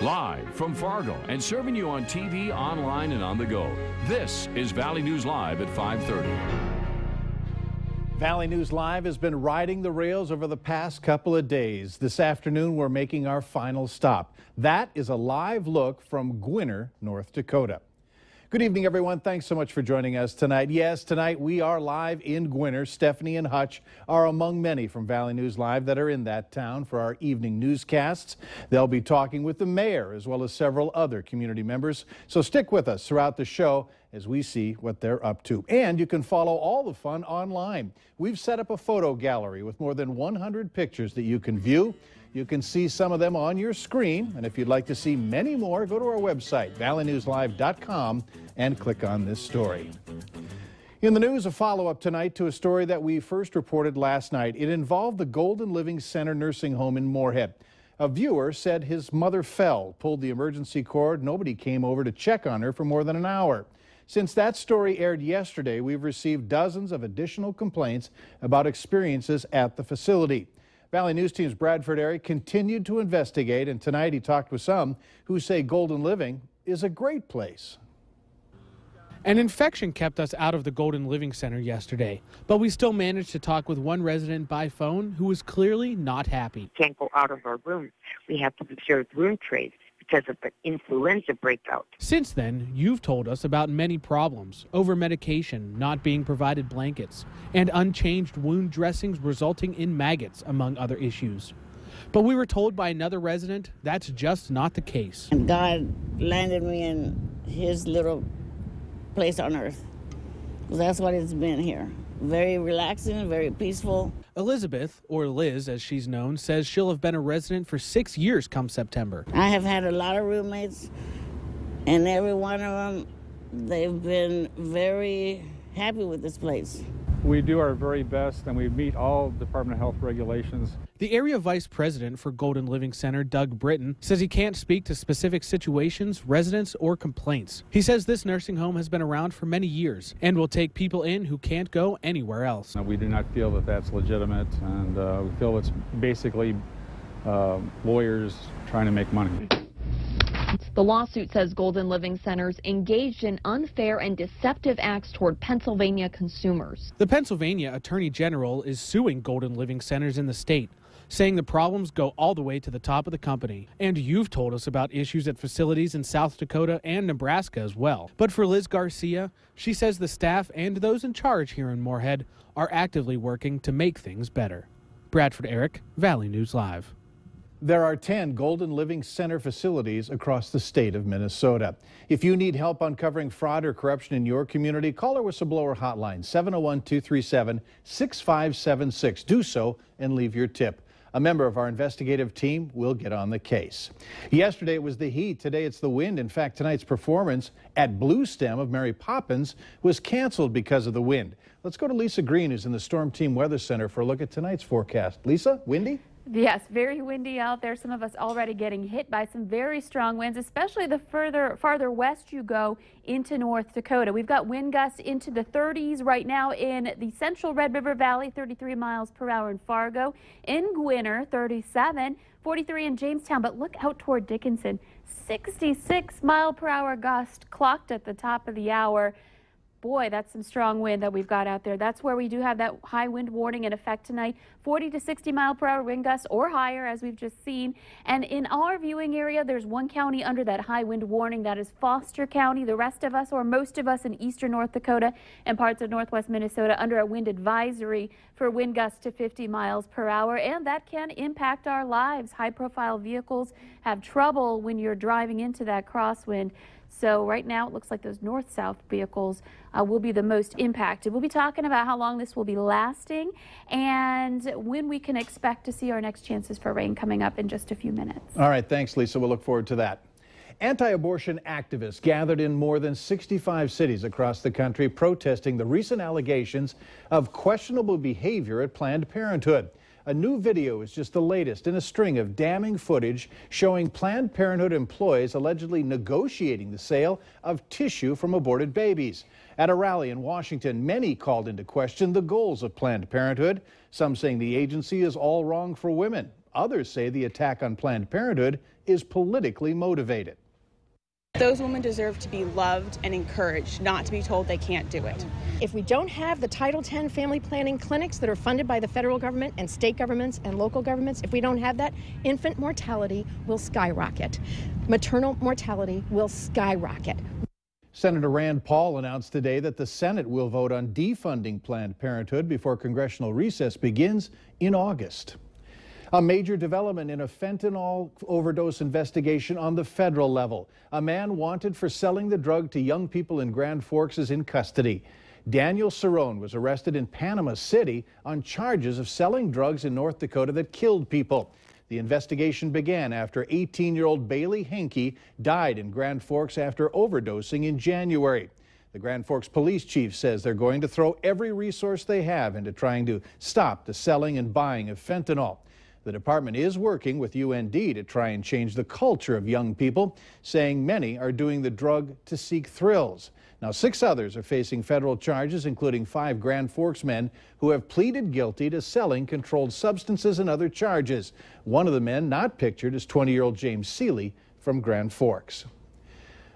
Live from Fargo and serving you on TV, online, and on the go. This is Valley News Live at 5:30. Valley News Live has been riding the rails over the past couple of days. This afternoon, we're making our final stop. That is a live look from Gwinner, North Dakota. Good evening, everyone. Thanks so much for joining us tonight. Yes, tonight we are live in Gwinner. Stephanie and Hutch are among many from Valley News Live that are in that town for our evening newscasts. They'll be talking with the mayor as well as several other community members. So stick with us throughout the show as we see what they're up to. And you can follow all the fun online. We've set up a photo gallery with more than 100 pictures that you can view. You can see some of them on your screen, and if you'd like to see many more, go to our website, valleynewslive.com, and click on this story. In the news, a follow-up tonight to a story that we first reported last night. It involved the Golden Living Center nursing home in Moorhead. A viewer said his mother fell, pulled the emergency cord. Nobody came over to check on her for more than an hour. Since that story aired yesterday, we've received dozens of additional complaints about experiences at the facility. Valley News Team's Bradford Eric continued to investigate, and tonight he talked with some who say Golden Living is a great place. An infection kept us out of the Golden Living Center yesterday, but we still managed to talk with one resident by phone who was clearly not happy. Can't go out of our room. We have to observe room trays because of the influenza breakout. Since then, you've told us about many problems: over medication, not being provided blankets, and unchanged wound dressings resulting in maggots, among other issues. But we were told by another resident that's just not the case. And God landed me in his little place on earth. That's what it's been here. Very relaxing, very peaceful. Elizabeth, or Liz as she's known, says she'll have been a resident for 6 years come September. I have had a lot of roommates, and every one of them, they've been very happy with this place. We do our very best, and we meet all Department of Health regulations. The area vice president for Golden Living Center, Doug Britton, says he can't speak to specific situations, residents, or complaints. He says this nursing home has been around for many years and will take people in who can't go anywhere else. We do not feel that that's legitimate, and we feel it's basically lawyers trying to make money. The lawsuit says Golden Living Centers engaged in unfair and deceptive acts toward Pennsylvania consumers. The Pennsylvania Attorney General is suing Golden Living Centers in the state, saying the problems go all the way to the top of the company. And you've told us about issues at facilities in South Dakota and Nebraska as well. But for Liz Garcia, she says the staff and those in charge here in Moorhead are actively working to make things better. Bradford Eric, Valley News Live. There are 10 Golden Living Center facilities across the state of Minnesota. If you need help uncovering fraud or corruption in your community, call our whistleblower hotline, 701-237-6576. Do so and leave your tip. A member of our investigative team will get on the case. Yesterday it was the heat. Today it's the wind. In fact, tonight's performance at Blue Stem of Mary Poppins was canceled because of the wind. Let's go to Lisa Green, who's in the Storm Team Weather Center, for a look at tonight's forecast. Lisa, windy? Yes, very windy out there. Some of us already getting hit by some very strong winds, especially the farther west you go into North Dakota. We've got wind gusts into the 30s right now in the central Red River Valley, 33 miles per hour in Fargo. In Gwinner, 37, 43 in Jamestown. But look out toward Dickinson, 66 mile per hour gust clocked at the top of the hour. Boy, that's some strong wind that we've got out there. That's where we do have that high wind warning in effect tonight. 40 to 60 mile per hour wind gusts or higher, as we've just seen. And in our viewing area, there's one county under that high wind warning. That is Foster County. The rest of us, or most of us in eastern North Dakota and parts of northwest Minnesota, under a wind advisory for wind gusts to 50 miles per hour. And that can impact our lives. High-profile vehicles have trouble when you're driving into that crosswind. So right now it looks like those north-south vehicles will be the most impacted. We'll be talking about how long this will be lasting and when we can expect to see our next chances for rain coming up in just a few minutes. All right, thanks, Lisa. We'll look forward to that. Anti-abortion activists gathered in more than 65 cities across the country protesting the recent allegations of questionable behavior at Planned Parenthood. A new video is just the latest in a string of damning footage showing Planned Parenthood employees allegedly negotiating the sale of tissue from aborted babies. At a rally in Washington, many called into question the goals of Planned Parenthood, some saying the agency is all wrong for women. Others say the attack on Planned Parenthood is politically motivated. Those women deserve to be loved and encouraged, not to be told they can't do it. If we don't have the Title X family planning clinics that are funded by the federal government and state governments and local governments, if we don't have that, infant mortality will skyrocket. Maternal mortality will skyrocket. Senator Rand Paul announced today that the Senate will vote on defunding Planned Parenthood before congressional recess begins in August. A major development in a fentanyl overdose investigation on the federal level. A man wanted for selling the drug to young people in Grand Forks is in custody. Daniel Cerrone was arrested in Panama City on charges of selling drugs in North Dakota that killed people. The investigation began after 18-year-old Bailey Henke died in Grand Forks after overdosing in January. The Grand Forks police chief says they're going to throw every resource they have into trying to stop the selling and buying of fentanyl. The department is working with UND to try and change the culture of young people, saying many are doing the drug to seek thrills. Now, 6 others are facing federal charges, including 5 Grand Forks men who have pleaded guilty to selling controlled substances and other charges. One of the men not pictured is 20-year-old James Seeley from Grand Forks.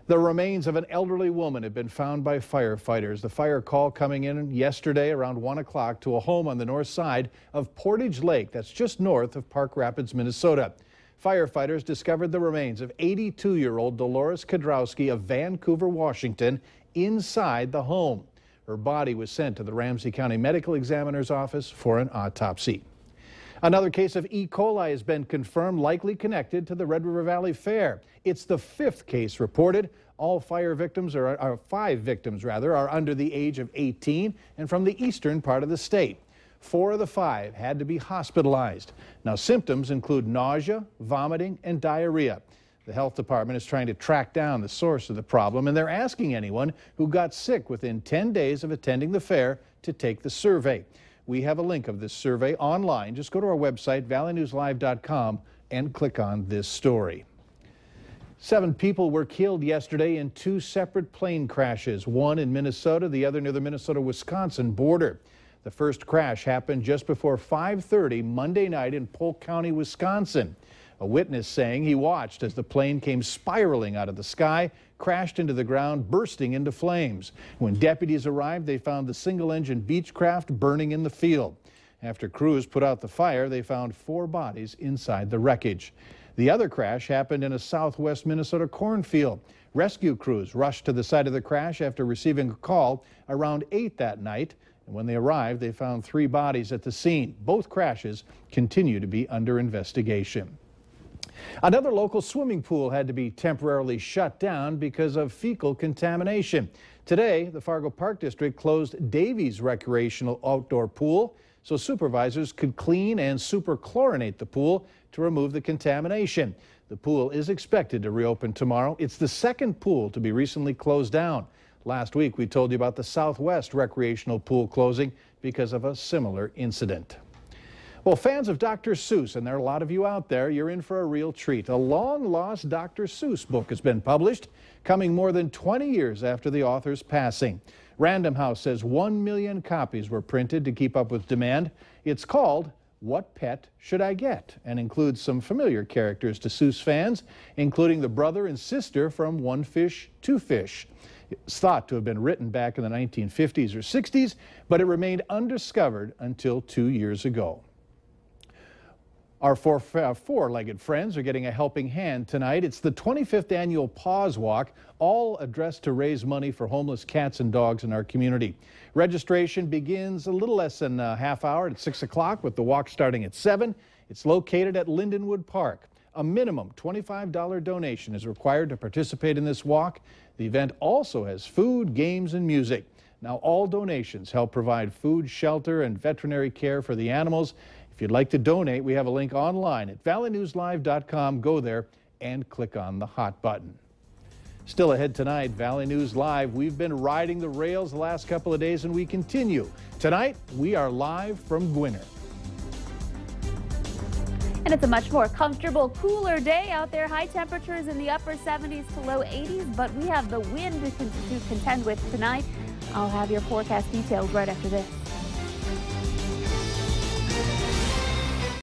The remains of an elderly woman have been found by firefighters. The fire call coming in yesterday around 1 o'clock to a home on the north side of Portage Lake, that's just north of Park Rapids, Minnesota. Firefighters discovered the remains of 82-year-old Dolores Kadrowski of Vancouver, Washington, inside the home. Her body was sent to the Ramsey County Medical Examiner's office for an autopsy. Another case of E. coli has been confirmed, likely connected to the Red River Valley Fair. It's the 5th case reported. All 5 victims are under the age of 18 and from the eastern part of the state. 4 of the 5 had to be hospitalized. Now, symptoms include nausea, vomiting, and diarrhea. The health department is trying to track down the source of the problem, and they're asking anyone who got sick within 10 days of attending the fair to take the survey. We have a link of this survey online. Just go to our website, valleynewslive.com, and click on this story. 7 people were killed yesterday in 2 separate plane crashes, one in Minnesota, the other near the Minnesota-Wisconsin border. The first crash happened just before 5:30 Monday night in Polk County, Wisconsin. A witness saying he watched as the plane came spiraling out of the sky, crashed into the ground, bursting into flames. When deputies arrived, they found the single-engine Beechcraft burning in the field. After crews put out the fire, they found 4 bodies inside the wreckage. The other crash happened in a southwest Minnesota cornfield. Rescue crews rushed to the site of the crash after receiving a call around 8 that night. And when they arrived, they found 3 bodies at the scene. Both crashes continue to be under investigation. Another local swimming pool had to be temporarily shut down because of fecal contamination. Today, the Fargo Park District closed Davies Recreational Outdoor Pool so supervisors could clean and superchlorinate the pool to remove the contamination. The pool is expected to reopen tomorrow. It's the 2nd pool to be recently closed down. Last week, we told you about the Southwest Recreational Pool closing because of a similar incident. Well, fans of Dr. Seuss, and there are a lot of you out there, you're in for a real treat. A long-lost Dr. Seuss book has been published, coming more than 20 years after the author's passing. Random House says 1 million copies were printed to keep up with demand. It's called What Pet Should I Get? And includes some familiar characters to Seuss fans, including the brother and sister from One Fish, Two Fish. It's thought to have been written back in the 1950s or 60s, but it remained undiscovered until 2 years ago. Our four-legged friends are getting a helping hand tonight. It's the 25th annual Paws Walk, all addressed to raise money for homeless cats and dogs in our community. Registration begins a little less than a half hour at 6 o'clock, with the walk starting at 7. It's located at Lindenwood Park. A minimum $25 donation is required to participate in this walk. The event also has food, games, and music. Now, all donations help provide food, shelter, and veterinary care for the animals. If you'd like to donate, we have a link online at valleynewslive.com. Go there and click on the hot button. Still ahead tonight, Valley News Live. We've been riding the rails the last couple of days, and we continue. Tonight, we are live from Gwinner. And it's a much more comfortable, cooler day out there. High temperatures in the upper 70s to low 80s, but we have the wind to contend with tonight. I'll have your forecast details right after this.